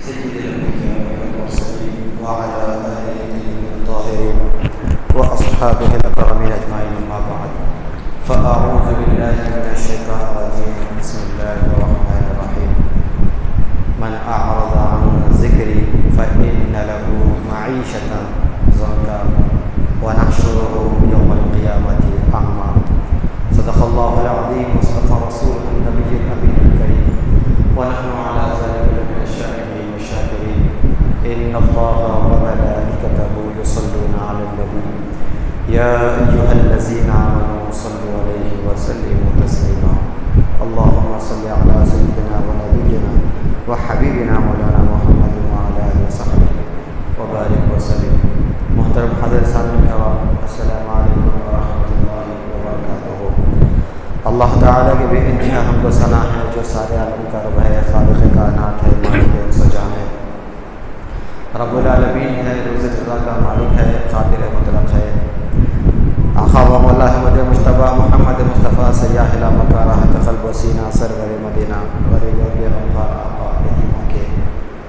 سيد الأنبياء والمرسلين وعلى آله الطاهرين وأصحابه الأكرمين أجمعين، أما بعد، فأعوذ بالله من الشيطان الرجيم. بسم الله الرحمن الرحيم. من أعرض عن ذكري فإن له معيشة ضنكا ونحشره يوم القيامة أعمى. صدق الله العظيم وصدق رسوله النبي الأمين الكريم، ونحن على ذلك من الشاهدين والشاكرين. إن الله وملائكته يصلون على النبي يا أيها الذين آمنوا صلوا عليه وسلموا تسليما. اللهم صل على سيدنا ونبينا وحبيبنا مولانا محمد وعلى آله وصحبه وبارك وسلم. محترم حضرت سامعین کرام، السلام علیکم ورحمۃ اللہ وبرکاتہ۔ اللہ تعالیٰ کے بے انتہا حمد و ثنا ہے جو سارے عالم کا رب ہے، خالق کائنات ہے، مالک انس و جان ہے، رب العالمین ہے، روز جزا کا مالک ہے، قادر مطلق ہے۔ آقا و مولا احمد مجتبیٰ محمد مصطفیٰ سیاح مکہ راحت قلب و سینہ سرور مدینہ غریب و غفار آقا یتیموں کے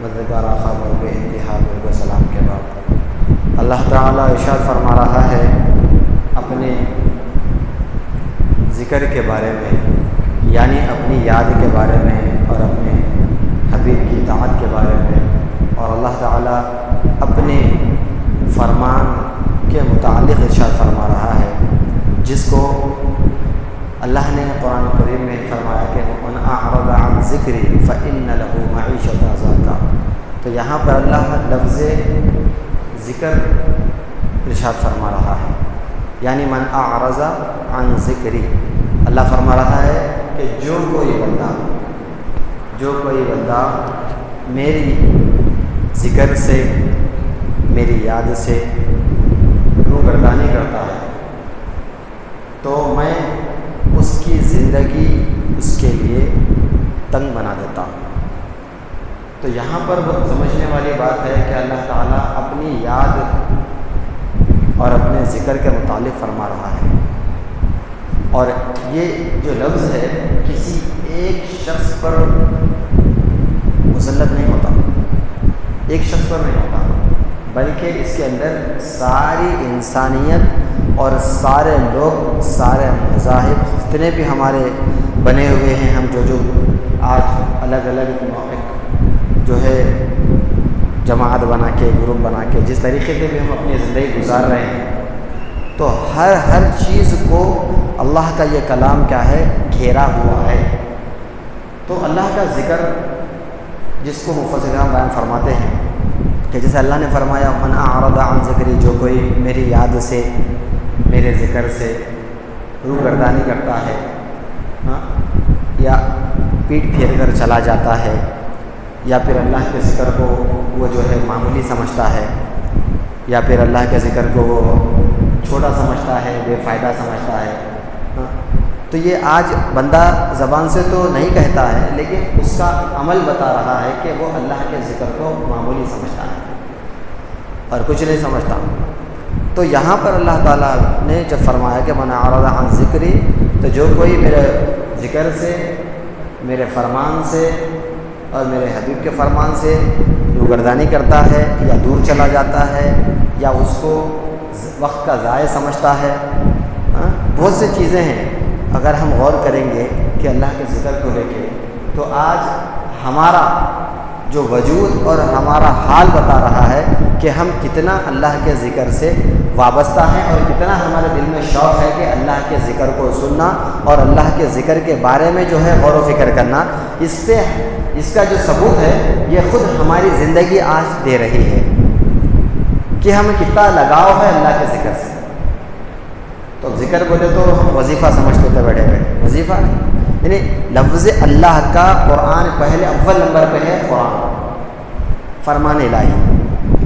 مددگار آقا و بے انتہا درود و سلام کے بعد اللہ تعالیٰ ارشاد فرما رہا ہے اپنے ذکر کے بارے میں، یعنی اپنی یاد کے بارے میں اور اپنے حبیب کی اطاعت کے بارے میں، اور اللہ تعالیٰ اپنے فرمان کے متعلق ارشاد فرما رہا ہے، جس کو اللہ نے قرآن کریم میں فرمایا کہ من اعرض عن ذکری فإن له معیشۃ ضنکا۔ تو یہاں پر اللہ لفظ ذکر ارشاد فرما رہا ہے، یعنی من اعرض عن ذکری، اللہ فرما رہا ہے کہ جو کوئی بندہ میری ذکر سے، میری یاد سے روگردانی کرتا ہے تو میں اس کی زندگی اس کے لیے تنگ بنا دیتا ہوں۔ تو یہاں پر سمجھنے والی بات ہے کہ اللہ تعالیٰ اپنی یاد اور اپنے ذکر کے متعلق فرما رہا ہے، اور یہ جو لفظ ہے کسی ایک شخص پر مسلط نہیں ہوتا، ایک شخص پر نہیں ہوتا، بلکہ اس کے اندر ساری انسانیت اور سارے لوگ، سارے مذاہب جتنے بھی ہمارے بنے ہوئے ہیں، ہم جو آج الگ الگ جو ہے جماعت بنا کے، گروپ بنا کے جس طریقے سے بھی ہم اپنی زندگی گزار رہے ہیں، تو ہر چیز کو اللہ کا یہ کلام کیا ہے، گھیرا ہوا ہے۔ تو اللہ کا ذکر جس کو مفسرین بیان فرماتے ہیں کہ جیسے اللہ نے فرمایا من اعرض عن ذکری، جو کوئی میری یاد سے، میرے ذکر سے روگردانی کرتا ہے، یا پیٹ پھیر کر چلا جاتا ہے، یا پھر اللہ کے ذکر کو وہ جو ہے معمولی سمجھتا ہے، یا پھر اللہ کے ذکر کو وہ چھوٹا سمجھتا ہے، بے فائدہ سمجھتا ہے، تو یہ آج بندہ زبان سے تو نہیں کہتا ہے، لیکن اس کا عمل بتا رہا ہے کہ وہ اللہ کے ذکر کو معمولی سمجھتا ہے اور کچھ نہیں سمجھتا۔ تو یہاں پر اللہ تعالیٰ نے جب فرمایا کہ من اعرض عن ذکری، تو جو کوئی میرے ذکر سے، میرے فرمان سے اور میرے حبیب کے فرمان سے روگردانی کرتا ہے، یا دور چلا جاتا ہے، یا اس کو وقت کا ضائع سمجھتا ہے، بہت سی چیزیں ہیں۔ اگر ہم غور کریں گے کہ اللہ کے ذکر کو لے کے، تو آج ہمارا جو وجود اور ہمارا حال بتا رہا ہے کہ ہم کتنا اللہ کے ذکر سے وابستہ ہیں، اور کتنا ہمارے دل میں شوق ہے کہ اللہ کے ذکر کو سننا اور اللہ کے ذکر کے بارے میں جو ہے غور و فکر کرنا۔ اس کا جو ثبوت ہے یہ خود ہماری زندگی آج دے رہی ہے کہ ہمیں کتنا لگاؤ ہے اللہ کے ذکر سے۔ تو ذکر بولے تو ہم وظیفہ سمجھتے تھے بیٹھے بیٹھے، وظیفہ نہیں، یعنی لفظ اللہ کا قرآن پہلے اول نمبر پہ ہے، قرآن فرمان الہی،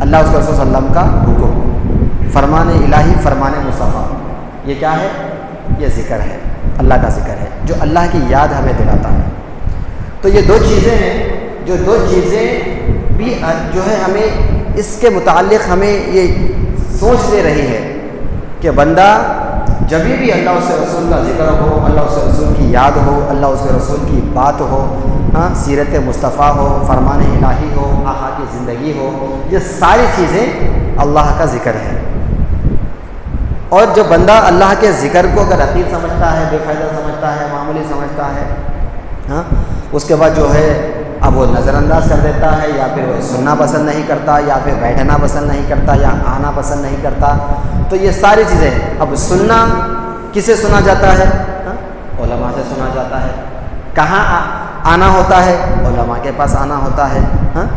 اللہ اس کے رسول صلی اللہ علیہ وسلم کا حکم، فرمان الہی، فرمان مصطفیٰ، یہ کیا ہے؟ یہ ذکر ہے، اللہ کا ذکر ہے جو اللہ کی یاد ہمیں دلاتا ہے۔ تو یہ دو چیزیں ہیں، جو دو چیزیں بھی جو ہے ہمیں اس کے متعلق ہمیں یہ سوچ دے رہی ہے کہ بندہ جب بھی اللہ اس کے رسول کا ذکر ہو، اللہ اس کے رسول کی یاد ہو، اللہ اس کے رسول کی بات ہو، سیرت مصطفیٰ ہو، فرمان الہی ہو، احادیث ساری چیزیں اللہ کا ذکر ہے۔ اور جو بندہ اللہ کے ذکر کو اگر حقیر سمجھتا ہے، بے فائدہ سمجھتا ہے، معمولی سمجھتا ہے، ہاں، اس کے بعد جو ہے اب وہ نظر انداز کر دیتا ہے، یا پھر وہ سننا پسند نہیں کرتا، یا پھر بیٹھنا پسند نہیں کرتا، یا آنا پسند نہیں کرتا، تو یہ ساری چیزیں اب سننا کسے سنا جاتا ہے؟ علماء سے سنا جاتا ہے۔ کہاں آنا ہوتا ہے؟ علماء کے پاس آنا ہوتا ہے۔ ہاں،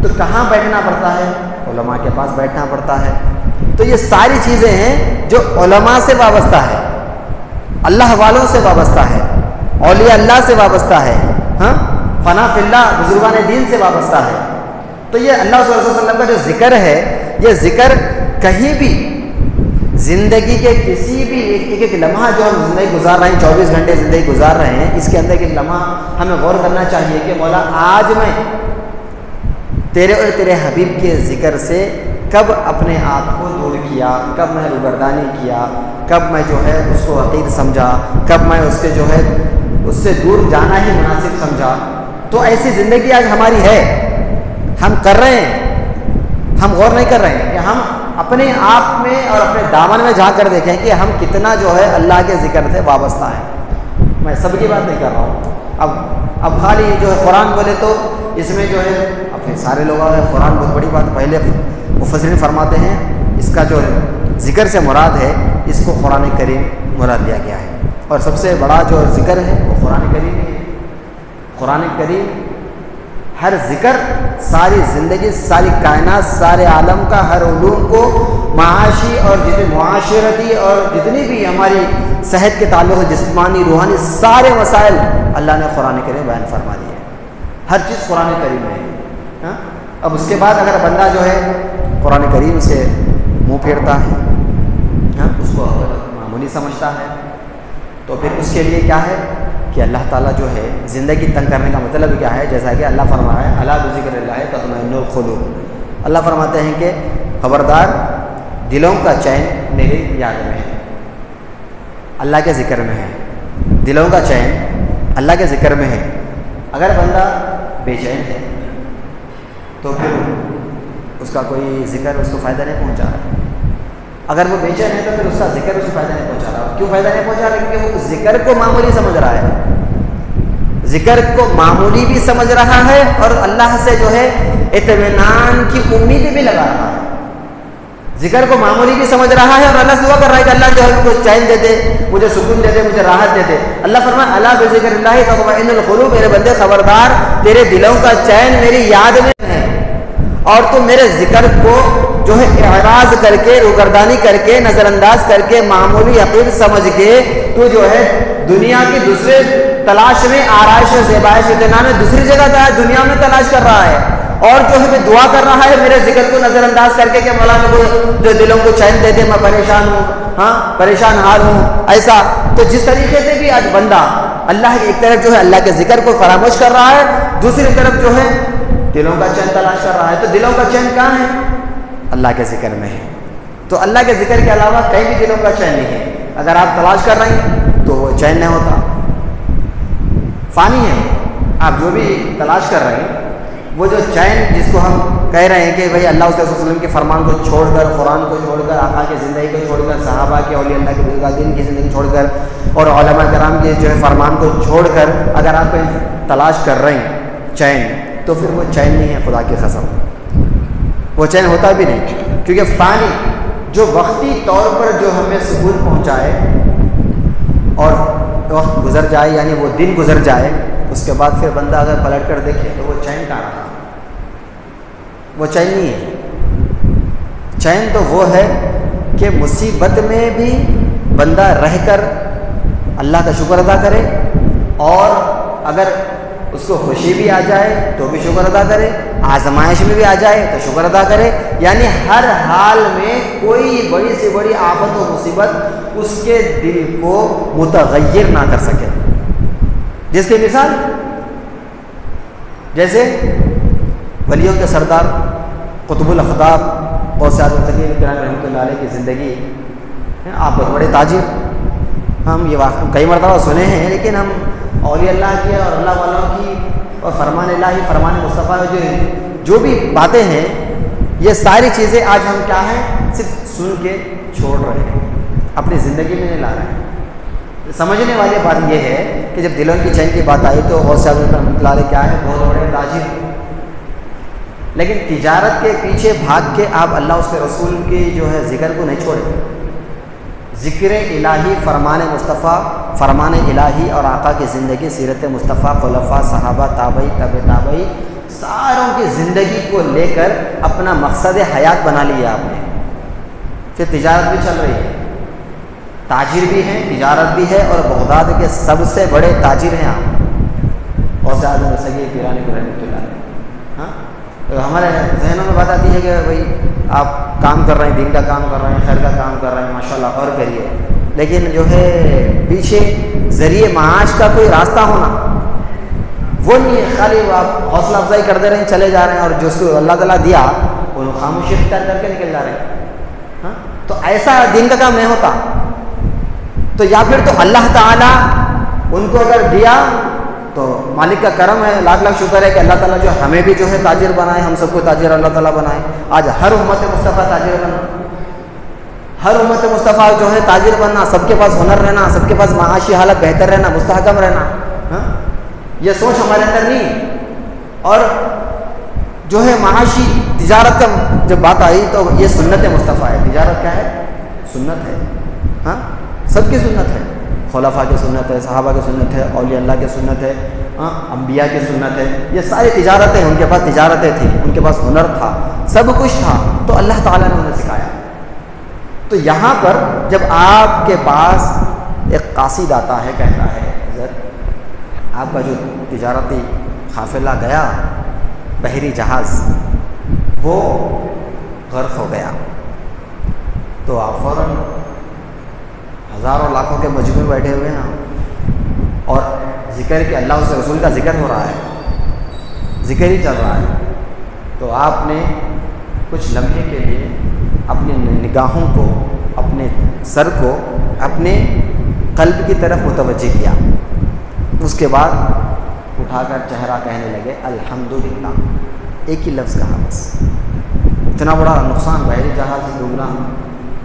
تو کہاں بیٹھنا پڑتا ہے؟ علماء کے پاس بیٹھنا پڑتا ہے۔ تو یہ ساری چیزیں ہیں جو علماء سے وابستہ ہے، اللہ والوں سے وابستہ ہے، اولیاء اللہ سے وابستہ ہے، ہاں، فنا فی اللہ بزرگان دین سے وابستہ ہے۔ تو یہ اللہ صلی اللہ علیہ وسلم کا جو ذکر ہے، یہ ذکر کہیں بھی زندگی کے کسی بھی ایک لمحہ جو ہم زندگی گزار رہے ہیں، 24 گھنٹے زندگی گزار رہے ہیں، اس کے اندر ایک لمحہ ہمیں غور کرنا چاہیے کہ مولا آج میں تیرے اور تیرے حبیب کے ذکر سے کب اپنے آپ کو دور کیا، کب میں روگردانی کیا، کب میں جو ہے اس کو حقیر سمجھا، کب میں اس کے جو ہے اس سے دور جانا ہی مناسب سمجھا۔ تو ایسی زندگی آج ہماری ہے، ہم کر رہے ہیں، ہم غور نہیں کر رہے ہیں کہ ہم اپنے آپ میں اور اپنے دامن میں جا کر دیکھیں کہ ہم کتنا جو ہے اللہ کے ذکر سے وابستہ ہیں۔ میں سب کی بات نہیں کر رہا ہوں، اب خالی جو ہے قرآن بولے تو اس میں جو ہے اب پھر سارے لوگ قرآن بہت بڑی بات، پہلے مفسرین فرماتے ہیں اس کا جو ذکر سے مراد ہے، اس کو قرآن کریم مراد لیا گیا ہے، اور سب سے بڑا جو ذکر ہے وہ قرآن کریم ہے۔ قرآن کریم ہر ذکر ساری زندگی، ساری کائنات، سارے عالم کا ہر علوم کو، معاشی اور جتنی معاشرتی اور جتنی بھی ہماری صحت کے تعلق ہے، جسمانی روحانی سارے مسائل اللہ نے قرآن کریم بیان فرما دیے، ہر چیز قرآن کریم میں ہے۔ ہاں، اب اس کے بعد اگر بندہ جو ہے قرآن کریم سے منہ پھیرتا ہے، ہاں، اس کو معمولی سمجھتا ہے، تو پھر اس کے لیے کیا ہے کہ اللہ تعالیٰ جو ہے زندگی تنگ کرنے کا مطلب کیا ہے؟ جیسا کہ اللہ فرمایا ہے الا بذکر اللہ تطمئن القلوب، اللہ فرماتے ہیں کہ خبردار دلوں کا چین میری یاد میں ہے، اللہ کے ذکر میں ہے، دلوں کا چین اللہ کے ذکر میں ہے۔ اگر بندہ بے چین ہے تو پھر اس کا کوئی ذکر اس کو فائدہ نہیں پہنچا رہا، اگر وہ بے چین ہے تو پھر اس کا ذکر اسے فائدہ نہیں پہنچا رہا۔ کیوں فائدہ نہیں پہنچا رہا؟ کیونکہ وہ ذکر کو معمولی سمجھ رہا ہے، ذکر کو معمولی بھی سمجھ رہا ہے اور اللہ سے جو ہے اطمینان کی امید بھی لگا رہا ہے۔ ذکر کو معمولی بھی سمجھ رہا ہے اور اللہ سے دعا کر رہا ہے کہ اللہ جو ہے مجھے چین دے دے، مجھے سکون دے دے، مجھے راحت دے دے۔ اللہ فرمایا الا بذکر اللہ تطمئن القلوب، میرے بندے خبردار تیرے دلوں کا چین میری یاد میں ہے، اور تو میرے ذکر کو جو ہے اعراض کر کے، روگردانی کر کے، نظر انداز کر کے، معمولی حقیر سمجھ کے تو جو ہے دنیا کی دوسرے تلاش میں، آرائش و زیبائش اطمینان میں دوسری جگہ دنیا میں تلاش کر رہا ہے، اور جو ہے دعا کر رہا ہے میرے ذکر کو نظر انداز کر کے کہ مولا کو جو دلوں کو چین دے دے، میں پریشان ہوں، ہاں پریشان حال ہوں، ایسا۔ تو جس طریقے سے بھی آج بندہ اللہ ایک طرف جو ہے اللہ کے ذکر کو فراموش کر رہا ہے، دوسری طرف جو ہے دلوں کا چین تلاش کر رہا ہے۔ تو دلوں کا چین کہاں ہے؟ اللہ کے ذکر میں ہے۔ تو اللہ کے ذکر کے علاوہ کہیں بھی دلوں کا چین نہیں ہے۔ اگر آپ تلاش کر رہے ہیں تو وہ چین نہیں ہوتا، فانی ہے۔ آپ جو بھی تلاش کر رہے ہیں، وہ جو چین جس کو ہم کہہ رہے ہیں کہ بھئی اللہ صلی اللہ علیہ وسلم کے فرمان کو چھوڑ کر، قرآن کو چھوڑ کر، آقا کی زندگی کو چھوڑ کر، صحابہ کے، اولیاء اللہ کے بزرگان دین کی زندگی چھوڑ کر، اور علماء کرام کے جو ہے فرمان کو چھوڑ کر اگر آپ تلاش کر رہے ہیں چین، تو پھر وہ چین نہیں ہے، خدا کی قسم وہ چین ہوتا بھی نہیں۔ کیونکہ فانی جو وقتی طور پر جو ہمیں سکون پہنچائے اور وقت گزر جائے، یعنی وہ دن گزر جائے، اس کے بعد پھر بندہ اگر پلٹ کر دیکھے تو وہ چین کہاں رہا؟ وہ چین نہیں ہے۔ چین تو وہ ہے کہ مصیبت میں بھی بندہ رہ کر اللہ کا شکر ادا کرے، اور اگر اس کو خوشی بھی آ جائے تو بھی شکر ادا کرے، آزمائش میں بھی آ جائے تو شکر ادا کرے، یعنی ہر حال میں کوئی بڑی سے بڑی آفت و مصیبت اس کے دل کو متغیر نہ کر سکے۔ جس کی مثال جیسے ولیوں کے سردار قطب الاقطاب غوث اعظم فقیر رحمۃ اللہ علیہ کی زندگی، آپ بہت بڑے تاجر، ہم یہ واقعہ کئی مرتبہ سنے ہیں، لیکن ہم اولیاء اللہ کی اور اللہ والوں کی اور فرمان الہی، فرمان مصطفیٰ جو بھی باتیں ہیں، یہ ساری چیزیں آج ہم کیا ہیں صرف سن کے چھوڑ رہے ہیں، اپنی زندگی میں نہیں لا رہے ہیں۔ سمجھنے والی بات یہ ہے کہ جب دلوں کی چین کی بات آئی تو غوث اعظم رحمۃ اللہ علیہ کیا ہے، بہت بڑے تاجر، لیکن تجارت کے پیچھے بھاگ کے آپ اللہ اس کے رسول کی جو ہے ذکر کو نہیں چھوڑے۔ ذکر الہی، فرمان مصطفیٰ، فرمان الہی اور آقا کی زندگی، سیرت مصطفیٰ، خلفاء، صحابہ، تابعی، تبع تابعی، ساروں کی زندگی کو لے کر اپنا مقصد حیات بنا لیا آپ نے۔ پھر تجارت بھی چل رہی ہے، تاجر بھی ہیں، تجارت بھی ہے، اور بغداد کے سب سے بڑے تاجر ہیں آپ، غوث اعظم سید پیرانی رحمۃ اللہ علیہ۔ ہاں، تو ہمارے ذہنوں میں بات آتی ہے کہ بھائی آپ کام کر رہے ہیں، دین کا کام کر رہے ہیں، خیر کا کام کر رہے ہیں، ماشاءاللہ اور کریے، لیکن جو ہے پیچھے ذریعے معاش کا کوئی راستہ ہونا وہ نہیں ہے، خالی آپ حوصلہ افزائی کرتے رہیں، چلے جا رہے ہیں، اور جو اس کو اللہ تعالیٰ دیا وہ خاموشی اختیار کر کے نکل جا رہے ہیں۔ ہاں، تو ایسا دین کا کام نہیں ہوتا۔ تو یا پھر تو اللہ تعالیٰ ان کو اگر دیا تو مالک کا کرم ہے، لاکھ لاکھ شکر ہے کہ اللہ تعالیٰ جو ہمیں بھی جو ہے تاجر بنائے، ہم سب کو تاجر اللہ تعالیٰ بنائے۔ آج ہر امت مصطفیٰ تاجر بننا، ہر امت مصطفیٰ جو ہے تاجر بننا، سب کے پاس ہنر رہنا، سب کے پاس معاشی حالت بہتر رہنا، مستحکم رہنا۔ ہاں، یہ سوچ ہمارے اندر نہیں۔ اور جو ہے معاشی تجارت کا جب بات آئی تو یہ سنت مصطفیٰ ہے۔ تجارت کیا ہے؟ سنت ہے۔ ہاں، سب کی سنت ہے، خلفاء کی سنت ہے، صحابہ کی سنت ہے، اولیاء اللہ کی سنت ہے، انبیاء کی سنت ہے۔ یہ ساری تجارتیں، ان کے پاس تجارتیں تھیں، ان کے پاس ہنر تھا، سب کچھ تھا، تو اللہ تعالیٰ نے انہیں سکھایا۔ تو یہاں پر جب آپ کے پاس ایک قاصد آتا ہے، کہتا ہے حضرت آپ کا جو تجارتی قافلہ گیا، بحری جہاز، وہ غرق ہو گیا، تو آپ فوراً ہزاروں لاکھوں کے مجموعے بیٹھے ہوئے ہیں اور ذکر کہ اللہ اس رسول کا ذکر ہو رہا ہے، ذکر ہی چل رہا ہے، تو آپ نے کچھ لمحے کے لیے اپنی نگاہوں کو، اپنے سر کو اپنے قلب کی طرف متوجہ کیا۔ اس کے بعد اٹھا کر چہرہ کہنے لگے الحمدللہ، ایک ہی لفظ کہا بس۔ اتنا بڑا نقصان، بحری جہاز ڈوبنا،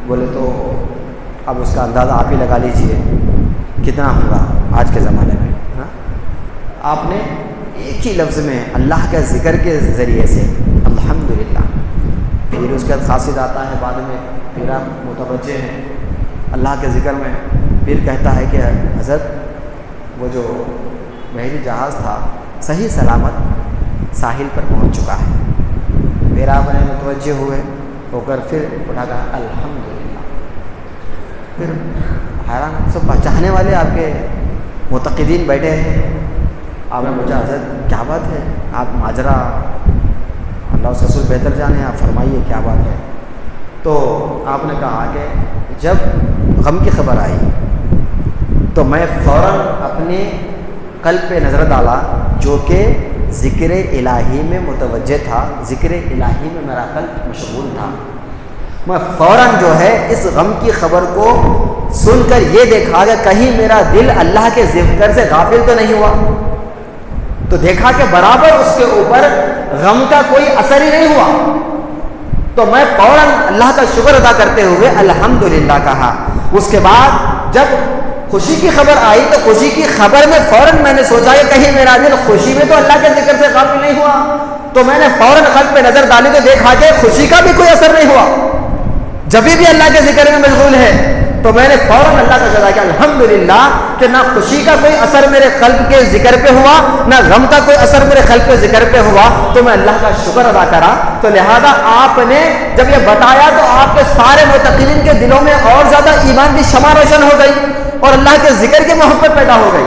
بولے تو اب اس کا اندازہ آپ ہی لگا لیجئے کتنا ہوگا آج کے زمانے میں۔ ہاں، آپ نے ایک ہی لفظ میں اللہ کے ذکر کے ذریعے سے الحمدللہ، پھر اس کے بعد قاصد آتا ہے بعد میں، پھر آپ متوجہ ہیں اللہ کے ذکر میں، پھر کہتا ہے کہ حضرت وہ جو بحری جہاز تھا صحیح سلامت ساحل پر پہنچ چکا ہے۔ پھر آپ نے متوجہ ہوئے ہو کر پھر اٹھا کر الحمدللہ۔ پھر حیران سب چاہنے والے آپ کے معتقدین بیٹھے ہیں، آپ نے پوچھا حضرت کیا بات ہے، آپ ماجرا اللہ اس رسول بہتر جانے، آپ فرمائیے کیا بات ہے۔ تو آپ نے کہا کہ جب غم کی خبر آئی تو میں فوراً اپنے قلب پہ نظر ڈالا جو کہ ذکر الہی میں متوجہ تھا، ذکر الہی میں میرا قلب مشغول تھا۔ میں فوراً جو ہے اس غم کی خبر کو سن کر یہ دیکھا کہ کہیں میرا دل اللہ کے ذکر سے غافل تو نہیں ہوا، تو دیکھا کہ برابر اس کے اوپر غم کا کوئی اثر ہی نہیں ہوا، تو میں فوراً اللہ کا شکر ادا کرتے ہوئے الحمدللہ کہا۔ اس کے بعد جب خوشی کی خبر آئی تو خوشی کی خبر میں فوراً میں نے سوچا کہ کہیں میرا دل خوشی میں تو اللہ کے ذکر سے غافل نہیں ہوا، تو میں نے فوراً قلب پہ نظر ڈالی تو دیکھا کہ خوشی کا بھی کوئی اثر نہیں ہوا، جب بھی اللہ کے ذکر میں مشغول ہے، تو میں نے فوراً اللہ کا شکر کیا الحمدللہ کہ نہ خوشی کا کوئی اثر میرے قلب کے ذکر پہ ہوا، نہ غم کا کوئی اثر میرے قلب کے ذکر پہ ہوا، تو میں اللہ کا شکر ادا کرا۔ تو لہذا آپ نے جب یہ بتایا تو آپ کے سارے معتقدین کے دلوں میں اور زیادہ ایمان کی شمع روشن ہو گئی اور اللہ کے ذکر کی محبت پیدا ہو گئی۔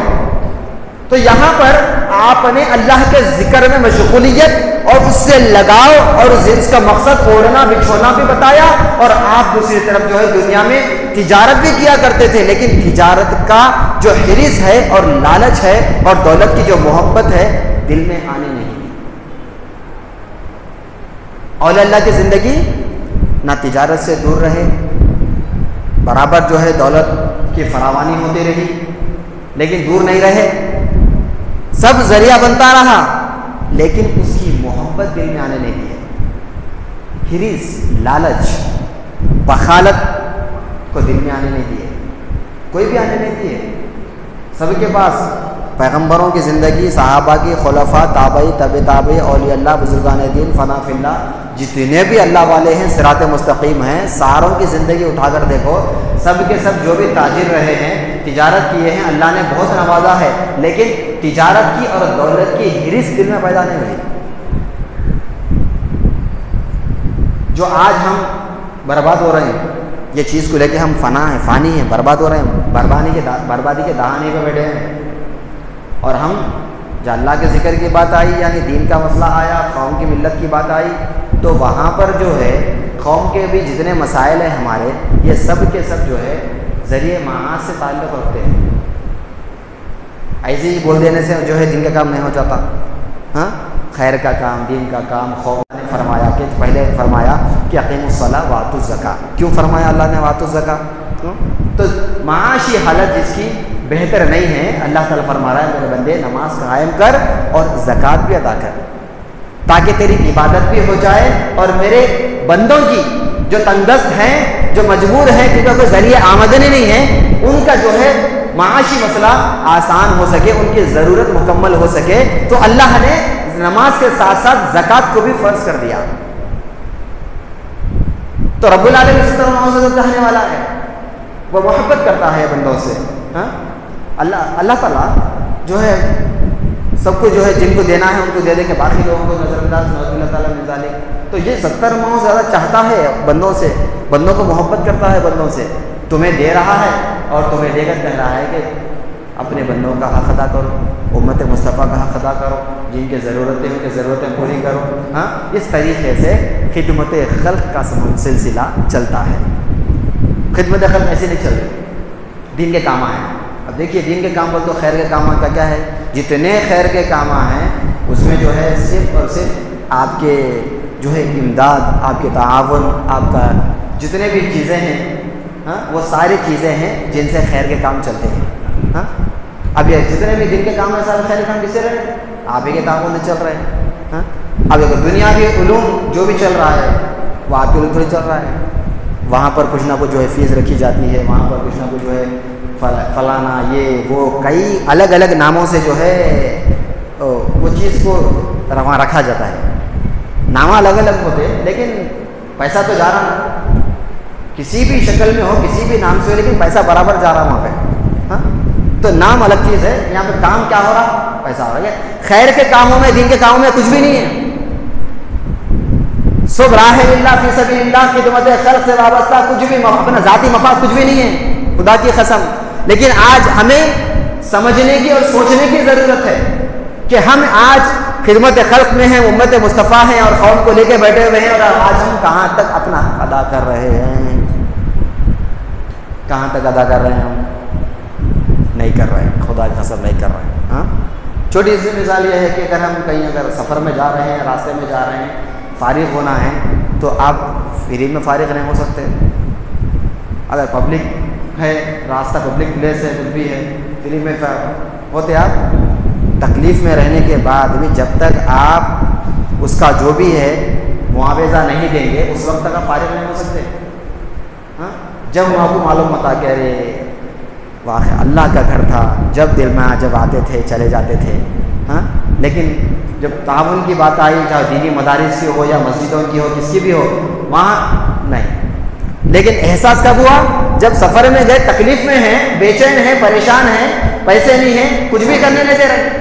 تو یہاں پر آپ نے اللہ کے ذکر میں مشغولیت اور اس سے لگاؤ اور اس کا مقصد اوڑھنا بچھونا بھی بتایا، اور آپ دوسری طرف جو ہے دنیا میں تجارت بھی کیا کرتے تھے، لیکن تجارت کا جو حرص ہے اور لالچ ہے اور دولت کی جو محبت ہے دل میں آنے نہیں دی۔ اولیاء اللہ کی زندگی نہ تجارت سے دور رہے، برابر جو ہے دولت کی فراوانی ہوتی رہی، لیکن دور نہیں رہے، سب ذریعہ بنتا رہا، لیکن اس کی محبت دل میں آنے نہیں دی۔ ہرس، لالچ، بخالت کو دل میں آنے نہیں دیے، کوئی بھی آنے نہیں دیے۔ سب کے پاس پیغمبروں کی زندگی، صحابہ کی، خلفاء، تابعی، تبع تابعی، اولیاء اللہ، بزرگان دین، فنا فی اللہ، جتنے بھی اللہ والے ہیں صراط مستقیم ہیں، ساروں کی زندگی اٹھا کر دیکھو، سب کے سب جو بھی تاجر رہے ہیں، تجارت کیے ہیں، اللہ نے بہت نوازا ہے، لیکن تجارت کی اور دولت کی ہرس دل میں پیدا نہیں ہوئی۔ جو آج ہم برباد ہو رہے ہیں، یہ چیز کو لے کے ہم فنا ہیں، فانی ہیں، برباد ہو رہے ہیں، بربادی کے دہانے پہ بیٹھے ہیں، اور ہم جو اللہ کے ذکر کی بات آئی، یعنی دین کا مسئلہ آیا، قوم کی ملت کی بات آئی، تو وہاں پر جو ہے قوم کے بھی جتنے مسائل ہیں ہمارے، یہ سب کے سب جو ہے ذریعہ معاش سے تعلق رکھتے ہیں۔ ایسے ہی بول دینے سے جو ہے دین کا کام نہیں ہو جاتا، ہاں، خیر کا کام، دین کا کام۔ خوف نے فرمایا کہ پہلے فرمایا کہ اقیموا الصلاۃ وآتوا الزکاۃ، کیوں فرمایا اللہ نے وآتوا الزکاۃ؟ تو معاشی حالت جس کی بہتر نہیں ہے، اللہ تعالیٰ فرما رہا ہے میرے بندے نماز قائم کر اور زکوٰۃ بھی ادا کر، تاکہ تیری عبادت بھی ہو جائے، اور میرے بندوں کی جو تنگدست ہیں، جو مجبور ہیں، کیونکہ کوئی ذریعہ آمدنی نہیں ہے، ان کا جو ہے معاشی مسئلہ آسان ہو سکے، ان کی ضرورت مکمل ہو سکے، تو اللہ نے نماز کے ساتھ ساتھ زکوٰۃ کو بھی فرض کر دیا۔ تو رب العالمین اس طرح معاوضہ چاہنے والا ہے، وہ محبت کرتا ہے بندوں سے، ہاں؟ اللہ تعالیٰ جو ہے سب کو جو ہے جن کو دینا ہے ان کو دے دے کے باقی لوگوں کو نظر انداز، نعوذ باللہ تعالیٰ من ذالک۔ تو یہ 70 ماہ زیادہ چاہتا ہے بندوں سے، بندوں کو محبت کرتا ہے بندوں سے، تمہیں دے رہا ہے اور تمہیں دے کر کہہ رہا ہے کہ اپنے بندوں کا حق ادا کرو، امت مصطفیٰ کا حق ادا کرو، جن کی ضرورتیں ان کی ضرورتیں پوری کرو، ہاں؟ اس طریقے سے خدمت خلق کا سلسلہ چلتا ہے۔ خدمت خلق ایسے نہیں چل رہی، دین کے کام ہیں۔ اب دیکھیے دین کے کام بول تو خیر کے کام کا کیا ہے؟ جتنے خیر کے کام ہیں اس میں جو ہے صرف اور صرف آپ کے جو ہے امداد، آپ کے تعاون، آپ کا جتنے بھی چیزیں ہیں، ہاں، وہ ساری چیزیں ہیں جن سے خیر کے کام چلتے ہیں، ہاں۔ اب یہ جتنے بھی دین کے کام ہیں سارے خیر کے کام کس سے رہے؟ آپ ہی کے تعاون سے چل رہے ہیں، ہاں۔ اب دیکھو دنیاوی علوم جو بھی چل رہا ہے وہ آپ کے علوم سے چل رہا ہے، وہاں پر کچھ نہ کچھ جو ہے فیس رکھی جاتی ہے، وہاں پر کچھ نہ کچھ جو ہے فلانا یہ وہ کئی الگ الگ ناموں سے جو ہے وہ چیز کو وہاں رکھا جاتا ہے، نام الگ الگ ہوتے لیکن پیسہ تو جا رہا، کسی بھی شکل میں ہو کسی بھی نام سے ہو، لیکن پیسہ برابر جا رہا وہاں پہ، ہاں۔ تو نام الگ چیز ہے، یہاں پہ کام کیا ہو رہا؟ پیسہ ہو رہا ہے۔ خیر کے کاموں میں، دین کے کاموں میں کچھ بھی نہیں ہے، سب راہ اللہ فی سبیل اللہ، خدمت خلق سے وابستہ کچھ بھی، اپنا ذاتی مفاد کچھ بھی نہیں ہے، خدا کی قسم۔ لیکن آج ہمیں سمجھنے کی اور سوچنے کی ضرورت ہے کہ ہم آج خدمت خلق میں ہیں، امت مصطفیٰ ہیں اور قوم کو لے کے بیٹھے ہوئے ہیں، اور آج ہم کہاں تک اپنا حق ادا کر رہے ہیں؟ کہاں تک ادا کر رہے ہیں؟ ہم نہیں کر رہے ہیں، خدا کی قسم نہیں کر رہے ہیں، ہاں۔ چھوٹی سی مثال یہ ہے کہ اگر ہم کہیں اگر سفر میں جا رہے ہیں، راستے میں جا رہے ہیں، فارغ ہونا ہے تو آپ فری میں فارغ نہیں ہو سکتے۔ اگر پبلک ہے، راستہ پبلک پلیس ہے، کچھ بھی ہے، فری میں ہوتے آپ؟ تکلیف میں رہنے کے بعد بھی جب تک آپ اس کا جو بھی ہے معاوضہ نہیں دیں گے اس وقت تک آپ فارغ نہیں ہو سکتے، ہاں۔ جب وہاں کو معلوم ہوتا کہ ارے واقعی اللہ کا گھر تھا، جب دل میں جب آتے تھے چلے جاتے تھے، ہاں۔ لیکن جب تعاون کی بات آئی، چاہے دینی مدارس کی ہو یا مسجدوں کی ہو، کس کی بھی ہو، وہاں نہیں۔ لیکن احساس کب ہوا؟ جب سفر میں گئے، تکلیف میں ہیں، بے چین ہیں، پریشان ہیں، پیسے نہیں ہیں، کچھ بھی کرنے نہیں دے رہے،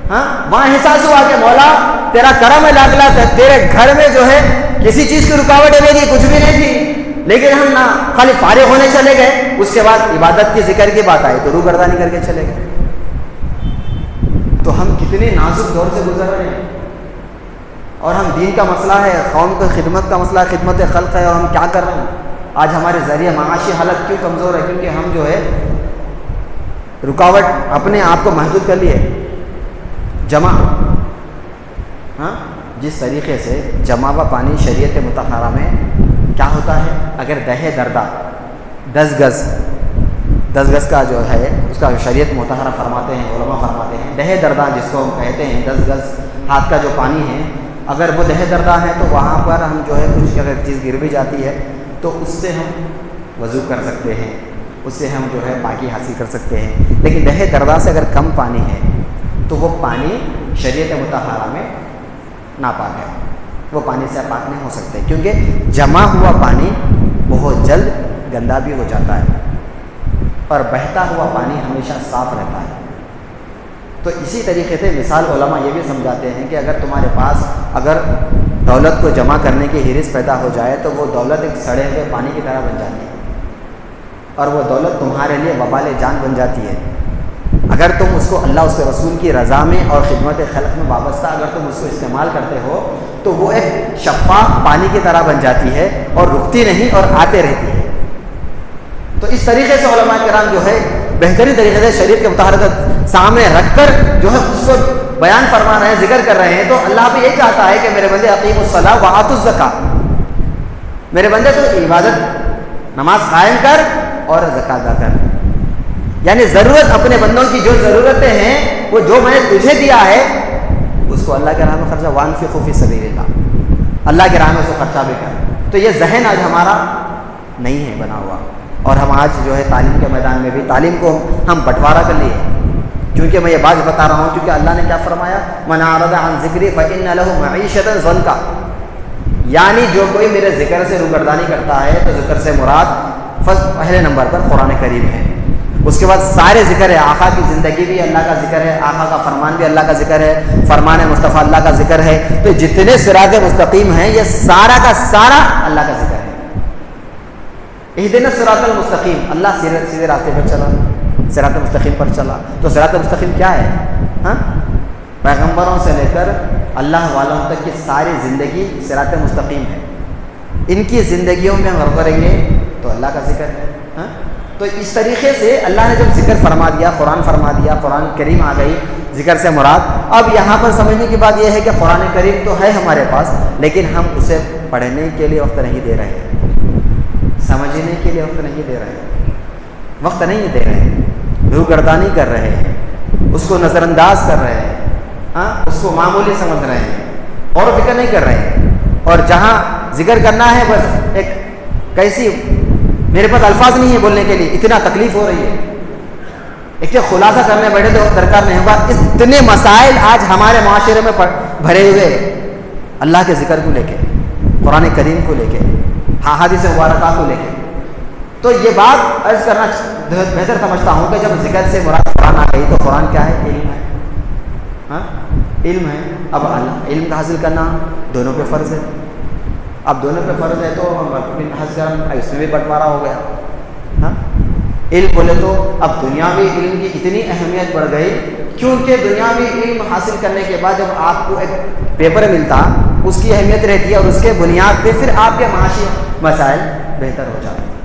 ہاں۔ وہاں احساس ہوا کہ مولا تیرا کرم ہے لاکھ لاکھ، تیرے گھر میں جو ہے کسی چیز کی رکاوٹیں نہیں تھی، کچھ بھی نہیں تھی، لیکن ہم نہ خالی فارغ ہونے چلے گئے، اس کے بعد عبادت کی ذکر کی بات آئی تو روگردانی کر کے چلے گئے۔ تو ہم کتنے نازک دور سے گزر رہے ہیں، اور ہم دین کا مسئلہ ہے، قوم کی خدمت کا مسئلہ ہے، خدمت خلق ہے، اور ہم کیا کر رہے ہیں؟ آج ہمارے ذریعہ معاشی حالت کیوں کمزور ہے؟ کیونکہ ہم جو ہے رکاوٹ اپنے آپ کو محدود کر لیے۔ جمع، ہاں، جس طریقے سے جمع و پانی شریعت مطہرہ میں کیا ہوتا ہے؟ اگر دہ دردہ 10 گز کا جو ہے اس کا شریعت مطہرہ فرماتے ہیں، علماء فرماتے ہیں، دہ دردہ جس کو ہم کہتے ہیں 10 گز ہاتھ کا جو پانی ہے، اگر وہ دہ دردہ ہیں تو وہاں پر ہم جو ہے کچھ اگر چیز گر بھی جاتی ہے تو اس سے ہم وضو کر سکتے ہیں، اس سے ہم جو ہے پاکی حاصل کر سکتے ہیں۔ لیکن دہ دردہ سے اگر کم پانی ہے تو وہ پانی شریعت مطہرہ میں ناپاک ہے، وہ پانی سے پاک نہیں ہو سکتے، کیونکہ جمع ہوا پانی بہت جلد گندا بھی ہو جاتا ہے اور بہتا ہوا پانی ہمیشہ صاف رہتا ہے۔ تو اسی طریقے سے مثال علماء یہ بھی سمجھاتے ہیں کہ اگر تمہارے پاس اگر دولت کو جمع کرنے کی حرص پیدا ہو جائے تو وہ دولت ایک سڑے ہوئے پانی کی طرح بن جاتی ہے اور وہ دولت تمہارے لیے وبال جان بن جاتی ہے۔ اگر تم اس کو اللہ اس کے رسول کی رضا میں اور خدمت خلق میں وابستہ اگر تم اس کو استعمال کرتے ہو تو وہ ایک شفاف پانی کی طرح بن جاتی ہے اور رکتی نہیں اور آتے رہتی ہے۔ تو اس طریقے سے علماء کرام جو ہے بہترین طریقے سے شریعت کے مطابق سامنے رکھ کر جو ہے اس کو بیان فرما رہے ہیں، ذکر کر رہے ہیں۔ تو اللہ بھی یہ چاہتا ہے کہ میرے بندے اقیموا الصلاۃ وآتوا الزکاۃ، میرے بندے تو عبادت نماز قائم کر اور زکات ادا کر، یعنی ضرورت اپنے بندوں کی جو ضرورتیں ہیں وہ جو میں نے تجھے دیا ہے اس کو اللہ کے راہ میں خرچہ، وانفقوا فی سبیل اللہ، اللہ کے راہ میں اس کو خرچہ بھی کر۔ تو یہ ذہن آج ہمارا نہیں ہے بنا ہوا، اور ہم آج جو ہے تعلیم کے میدان میں بھی تعلیم کو ہم بٹوارا کر لیے، کیونکہ میں یہ بات بتا رہا ہوں کیونکہ اللہ نے کیا فرمایا، من اعرض عن ذکری فإن له معیشۃ ضنکا، یعنی جو کوئی میرے ذکر سے روگردانی کرتا ہے تو ذکر سے مراد پہلے نمبر پر قرآن کریم ہے، اس کے بعد سارے ذکر ہے، آقا کی زندگی بھی اللہ کا ذکر ہے، آقا کا فرمان بھی اللہ کا ذکر ہے، فرمان مصطفیٰ اللہ کا ذکر ہے، تو جتنے صراط مستقیم ہیں یہ سارا کا سارا اللہ کا ذکر ہے۔ اہدنا الصراط المستقیم، اللہ سیدھے راستے پر چلا، صراط مستقیم پر چلا۔ تو صراط مستقیم کیا ہے؟ ہاں، پیغمبروں سے لے کر اللہ والوں تک کی ساری زندگی صراط مستقیم ہے، ان کی زندگیوں میں ہم غور کریں گے تو اللہ کا ذکر ہے۔ ہاں، تو اس طریقے سے اللہ نے جب ذکر فرما دیا، قرآن فرما دیا، قرآن کریم آ گئی، ذکر سے مراد۔ اب یہاں پر سمجھنے کی بات یہ ہے کہ قرآن کریم تو ہے ہمارے پاس، لیکن ہم اسے پڑھنے کے لیے وقت نہیں دے رہے ہیں، سمجھنے کے لیے وقت نہیں دے رہے ہیں، وقت نہیں دے رہے ہیں، روگردانی کر رہے ہیں، اس کو نظر انداز کر رہے ہیں، ہاں، اس کو معمولی سمجھ رہے ہیں اور فکر نہیں کر رہے ہیں۔ اور جہاں ذکر کرنا ہے بس ایک کیسی، میرے پاس الفاظ نہیں ہے بولنے کے لیے، اتنا تکلیف ہو رہی ہے، ایک خلاصہ کرنے بیٹھے تو درکار نہیں ہوگا۔ اتنے مسائل آج ہمارے معاشرے میں بھرے ہوئے، اللہ کے ذکر کو لے کے، قرآن کریم کو لے کے، احادیث مبارکہ کو لے کے۔ تو یہ بات عرض کرنا بہتر سمجھتا ہوں کہ جب ذکر سے مراد قرآن آ گئی تو قرآن کیا ہے؟ علم ہے، ہاں، علم ہے۔ اب علم کا حاصل کرنا دونوں پہ فرض ہے، اب دونوں پہ فرض ہے تو اس میں بھی بٹوارا ہو گیا۔ ہاں، علم بولے تو اب دنیاوی علم کی اتنی اہمیت بڑھ گئی، کیونکہ دنیاوی علم حاصل کرنے کے بعد جب آپ کو ایک پیپر ملتا اس کی اہمیت رہتی ہے، اور اس کے بنیاد پہ پھر آپ کے معاشی مسائل بہتر ہو جاتے ہیں۔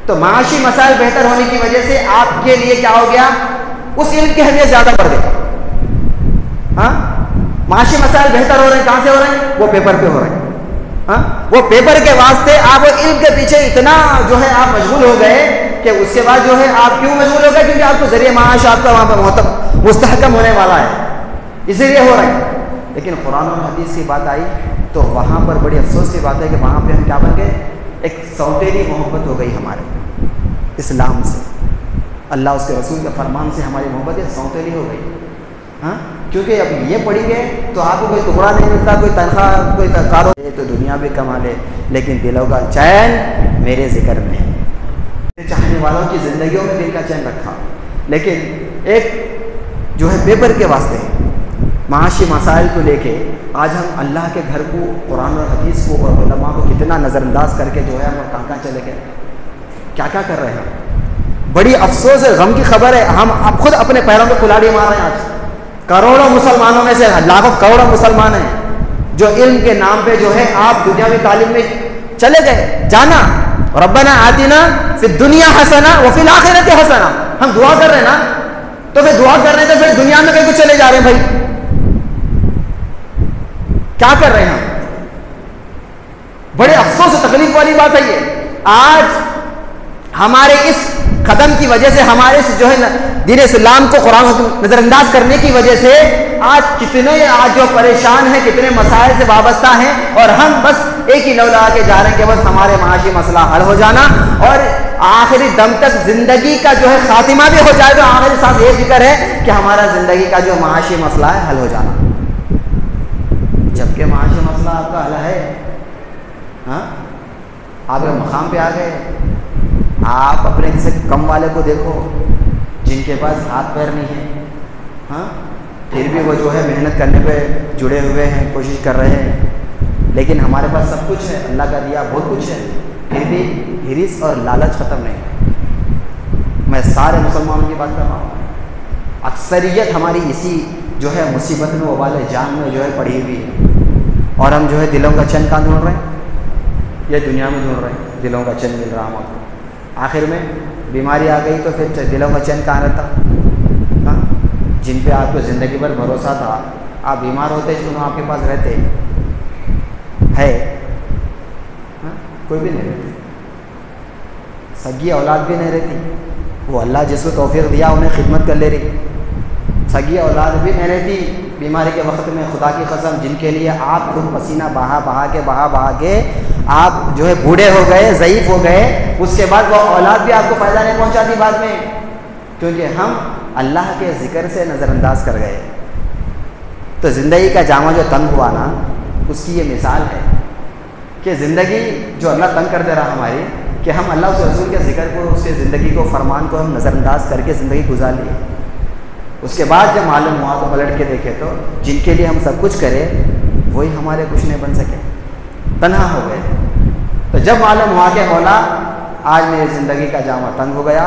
تو معاشی مسائل بہتر ہونے کی وجہ سے آپ کے لیے کیا ہو گیا؟ اس علم کی اہمیت زیادہ بڑھ گئی۔ ہاں، معاشی مسائل بہتر ہو رہے ہیں، کہاں سے ہو رہے ہیں؟ وہ پیپر پہ ہو رہے ہیں۔ ہاں، وہ پیپر کے واسطے آپ علم کے پیچھے اتنا جو ہے آپ مشغول ہو گئے کہ اس کے بعد جو ہے آپ کیوں مشغول ہو گئے؟ کیونکہ آپ کو ذریعہ معاش آپ کا وہاں پہ مستحکم ہونے والا ہے، اسی لیے ہو رہا ہے۔ لیکن قرآن اور حدیث کی بات آئی تو وہاں پر بڑی افسوس کی بات ہے کہ وہاں پہ ہم کیا بن گئے؟ ایک سوتیلی محبت ہو گئی ہمارے اسلام سے، اللہ اس کے رسول کے فرمان سے ہماری محبت سوتیلی ہو گئی۔ ہاں، کیونکہ اب یہ پڑھی گئے تو آپ کو کوئی ٹکڑا نہیں ملتا، کوئی تنخواہ، کوئی کارو تو دنیا بھی کما لے، لیکن دلوں کا چین میرے ذکر میں ہے۔ چاہنے والوں کی زندگیوں میں دل کا چین رکھا، لیکن ایک جو ہے پیپر کے واسطے معاشی مسائل کو لے کے آج ہم اللہ کے گھر کو، قرآن اور حدیث کو اور علماء کو کتنا نظر انداز کر کے جو ہے ہم کہاں چلے گئے، کیا کیا کر رہے ہیں۔ بڑی افسوس ہے، غم کی خبر ہے، ہم اب خود اپنے پیروں پہ کلاڑی مار رہے ہیں۔ آج کروڑوں مسلمانوں میں سے لاکھوں کروڑوں مسلمان ہیں جو علم کے نام پہ جو ہے آپ دنیاوی تعلیم میں چلے گئے۔ جانا ربنا آتنا فی الدنیا حسنہ وفی الآخرۃ حسنہ، ہم دعا کر رہے ہیں نا، تو پھر دعا کر رہے ہیں تو پھر دنیا میں کہیں کو چلے جا رہے ہیں۔ بھائی کیا کر رہے ہیں ہم؟ بڑے افسوس و تکلیف والی بات ہے یہ۔ آج ہمارے اس قدم کی وجہ سے، ہمارے جو ہے دین اسلام کو قرآن نظر انداز کرنے کی وجہ سے آج کتنے جو پریشان ہیں، کتنے مسائل سے وابستہ ہیں، اور ہم بس ایک ہی لو لگا کے جا رہے ہیں کہ بس ہمارے معاشی مسئلہ حل ہو جانا، اور آخری دم تک زندگی کا جو ہے خاتمہ بھی ہو جائے تو آخری سانس یہ فکر ہے کہ ہمارا زندگی کا جو معاشی مسئلہ ہے حل ہو جانا، جبکہ معاشی مسئلہ آپ کا حل ہے. ہاں، آپ ایک مقام پہ آ گئے. آپ اپنے کسی کم والے کو دیکھو جن کے پاس ہاتھ پیر نہیں ہے، ہاں، پھر بھی وہ جو ہے محنت کرنے پہ جڑے ہوئے ہیں، کوشش کر رہے ہیں. لیکن ہمارے پاس سب کچھ ہے، اللہ کا دیا بہت کچھ ہے، پھر بھی ہرس اور لالچ ختم نہیں ہے. میں سارے مسلمانوں کی بات کر رہا ہوں. اکثریت ہماری اسی جو ہے مصیبت میں، وبال جان میں جو ہے پڑی ہوئی ہے، اور ہم جو ہے دلوں کا چین کہاں ڈھونڈ رہے ہیں؟ یہ دنیا میں ڈھونڈ رہے ہیں. دلوں کا چین مل رہا ہم کو. آخر میں بیماری آ گئی تو پھر دلوں کا چین کہاں رہتا؟ ہاں، جن پہ آپ کو زندگی بھر بھروسہ تھا، آپ بیمار ہوتے تو آپ کے پاس رہتے ہے؟ ہاں، کوئی بھی نہیں رہتی. سگی اولاد بھی نہیں رہتی. وہ اللہ جس کو توفیق دیا انہیں خدمت کر لے رہی. سگی اولاد بھی نہیں رہتی بیماری کے وقت میں. خدا کی قسم، جن کے لیے آپ خود پسینہ بہا کے آپ جو ہے بوڑھے ہو گئے، ضعیف ہو گئے، اس کے بعد وہ اولاد بھی آپ کو فائدہ نہیں پہنچاتی بعد میں، کیونکہ ہم اللہ کے ذکر سے نظر انداز کر گئے. تو زندگی کا جامع جو تنگ ہوا نا، اس کی یہ مثال ہے کہ زندگی جو اللہ تنگ کر دے رہا ہماری، کہ ہم اللہ اس رسول کے ذکر کو، اس کے زندگی کو، فرمان کو ہم نظر انداز کر کے زندگی گزار لیے. اس کے بعد جب معلوم ہوا تو پلٹ کے دیکھے تو جن کے لیے ہم سب کچھ کرے وہی ہمارے کچھ نہیں بن سکے، تنہا ہو گئے. تو جب معلوم ہوا کہ مولا آج میری زندگی کا جامع تنگ ہو گیا،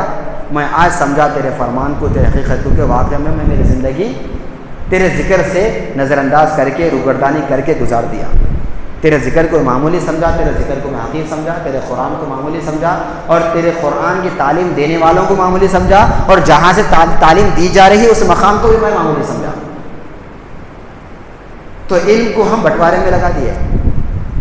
میں آج سمجھا تیرے فرمان کو، تیرے حقیقتوں کے واقعے میں میری زندگی تیرے ذکر سے نظر انداز کر کے، روگردانی کر کے گزار دیا. تیرے ذکر کو معمولی سمجھا، تیرے ذکر کو میں حقیق سمجھا، تیرے قرآن کو معمولی سمجھا، اور تیرے قرآن کی تعلیم دینے والوں کو معمولی سمجھا، اور جہاں سے تعلیم دی جا رہی اس مقام کو بھی میں معمولی سمجھا. تو علم کو ہم بٹوارے میں لگا دیے.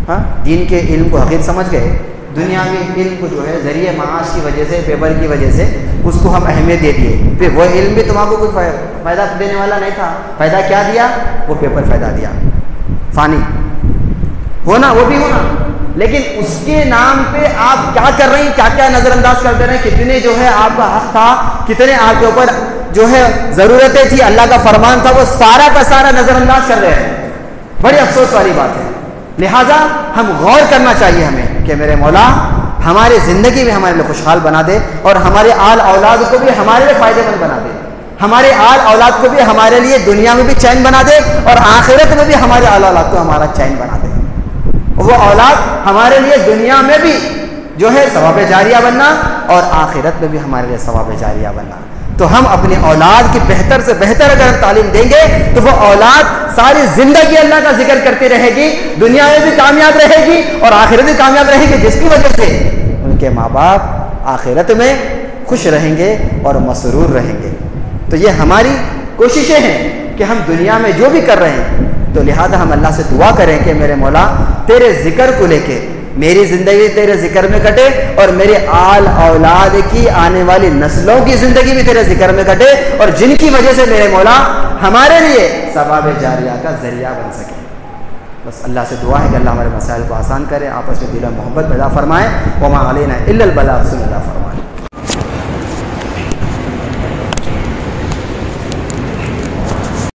ہاں، دین کے علم کو حقیق سمجھ گئے، دنیاوی علم کو جو ہے ذریعہ معاش کی وجہ سے، پیپر کی وجہ سے اس کو ہم اہمیت دے دیے. پھر وہ علم بھی تمہارے کو کوئی فائدہ دینے والا نہیں تھا. فائدہ کیا دیا؟ وہ پیپر فائدہ دیا. فانی ہونا وہ بھی ہونا، لیکن اس کے نام پہ آپ کیا کر رہے ہیں، کیا کیا نظر انداز کر دے رہے ہیں. کتنے جو ہے آپ کا حق تھا، کتنے آپ کے اوپر جو ہے ضرورتیں تھی، اللہ کا فرمان تھا، وہ سارا کا سارا نظر انداز کر رہے ہیں. بڑی افسوس والی بات ہے. لہٰذا ہم غور کرنا چاہیے ہمیں کہ میرے مولا ہماری زندگی میں ہمارے لیے خوشحال بنا دے، اور ہمارے آل اولاد کو بھی ہمارے لیے فائدے مند بنا دے. ہمارے آل اولاد کو بھی ہمارے لیے دنیا میں بھی چین بنا دے، اور آخرت میں بھی ہمارے آل اولاد کو ہمارا چین بنا دے. وہ اولاد ہمارے لیے دنیا میں بھی جو ہے ثواب جاریہ بننا، اور آخرت میں بھی ہمارے لیے ثواب جاریہ بننا. تو ہم اپنی اولاد کی بہتر سے بہتر اگر ہم تعلیم دیں گے تو وہ اولاد ساری زندگی اللہ کا ذکر کرتی رہے گی، دنیا میں بھی کامیاب رہے گی اور آخرت بھی کامیاب رہے گی، جس کی وجہ سے ان کے ماں باپ آخرت میں خوش رہیں گے اور مسرور رہیں گے. تو یہ ہماری کوششیں ہیں کہ ہم دنیا میں جو بھی کر رہے ہیں، تو لہذا ہم اللہ سے دعا کریں کہ میرے مولا تیرے ذکر کو لے کے میری زندگی تیرے ذکر میں کٹے، اور میرے آل اولاد کی آنے والی نسلوں کی زندگی بھی تیرے ذکر میں کٹے، اور جن کی وجہ سے میرے مولا ہمارے لیے ثواب جاریہ کا ذریعہ بن سکے. بس اللہ سے دعا ہے کہ اللہ ہمارے مسائل کو آسان کرے، آپس میں دل و محبت پیدا فرمائے. وما علینا الا البلاغ، صلی اللہ فرمائے.